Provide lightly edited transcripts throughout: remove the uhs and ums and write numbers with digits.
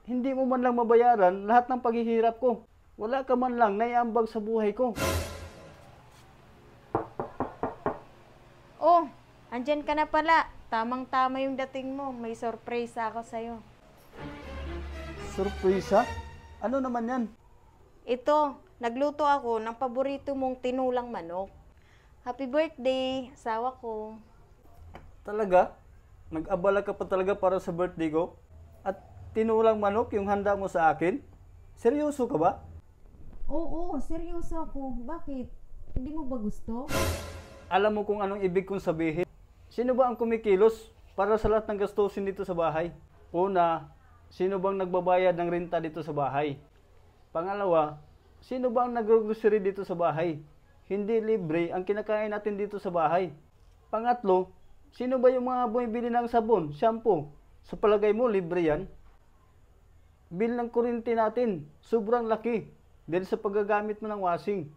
Hindi mo man lang mabayaran lahat ng paghihirap ko. Wala ka man lang naiambag sa buhay ko. Oh, andyan ka na pala. Tamang-tama yung dating mo. May surprise ako sa'yo. Surpresa? Ano naman yan? Ito, nagluto ako ng paborito mong tinulang manok. Happy birthday, asawa ko. Talaga? Nag-abala ka pa talaga para sa birthday ko? At tinulang manok yung handa mo sa akin? Seryoso ka ba? Oo, seryoso ako. Bakit? Hindi mo ba gusto? Alam mo kung anong ibig kong sabihin? Sino ba ang kumikilos para sa lahat ng gastusin dito sa bahay? Una, sino bang nagbabayad ng renta dito sa bahay? Pangalawa, sino ba ang nag-grocery dito sa bahay? Hindi libre ang kinakain natin dito sa bahay. Pangatlo, sino ba yung mga bumibili ng sabon, shampoo? Sa palagay mo, libre yan? Bill ng kuryente natin, sobrang laki dahil sa paggagamit mo ng washing.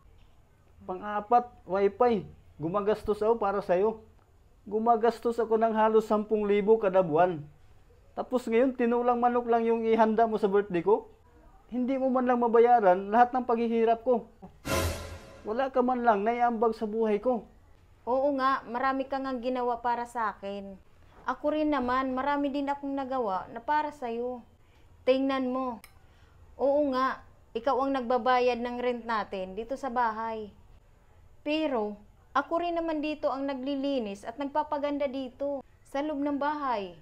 Pang-apat, wifi. Gumagastos ako para sa'yo. Gumagastos ako ng halos 10,000 kada buwan. Tapos ngayon, tinulang manok lang yung ihanda mo sa birthday ko? Hindi mo man lang mabayaran lahat ng paghihirap ko. Wala ka man lang naiambag sa buhay ko. Oo nga, marami kang ang ginawa para sa akin. Ako rin naman, marami din akong nagawa na para sa'yo. Tingnan mo. Oo nga, ikaw ang nagbabayad ng rent natin dito sa bahay. Pero, ako rin naman dito ang naglilinis at nagpapaganda dito sa loob ng bahay.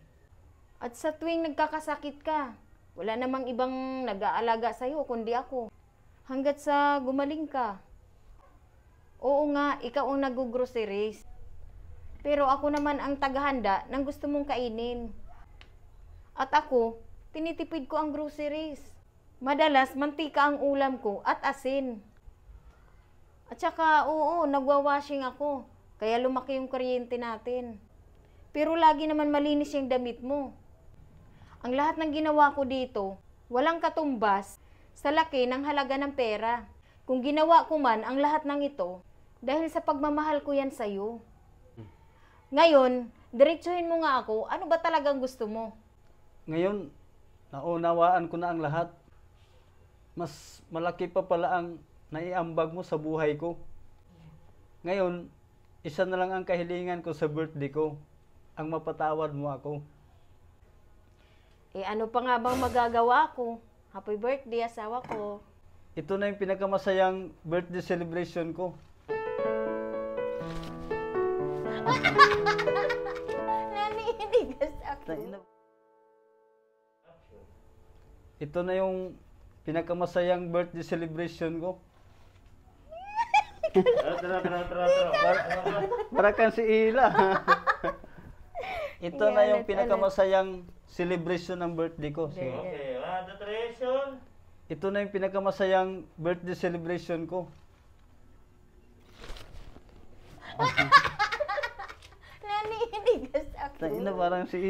At sa tuwing nagkakasakit ka, wala namang ibang nag-aalaga sa'yo kundi ako. Hanggat sa gumaling ka. Oo nga, ikaw ang nag-groceries. Pero ako naman ang taghahanda ng gusto mong kainin. At ako, tinitipid ko ang groceries. Madalas, mantika ang ulam ko at asin. At saka, oo, nagwa-washing ako. Kaya lumaki yung kuryente natin. Pero lagi naman malinis yung damit mo. Ang lahat ng ginawa ko dito, walang katumbas sa laki ng halaga ng pera. Kung ginawa ko man ang lahat ng ito, dahil sa pagmamahal ko yan sa'yo. Ngayon, diretsuhin mo nga ako, ano ba talagang gusto mo? Ngayon, naunawaan ko na ang lahat. Mas malaki pa pala ang naiambag mo sa buhay ko. Ngayon, isa na lang ang kahilingan ko sa birthday ko, ang mapatawad mo ako. Eh ano pa nga bang magagawa ko? Happy birthday, asawa ko. Ito na yung pinakamasayang birthday celebration ko. Naninig ka sa ako. Ito na yung pinakamasayang birthday celebration ko. Para kang si Ila. Ito na yung pinakamasayang celebration ng birthday ko. Sige. Okay, celebration. Ito na yung pinakamasayang birthday celebration ko. Naninig ka sa ako. Parang si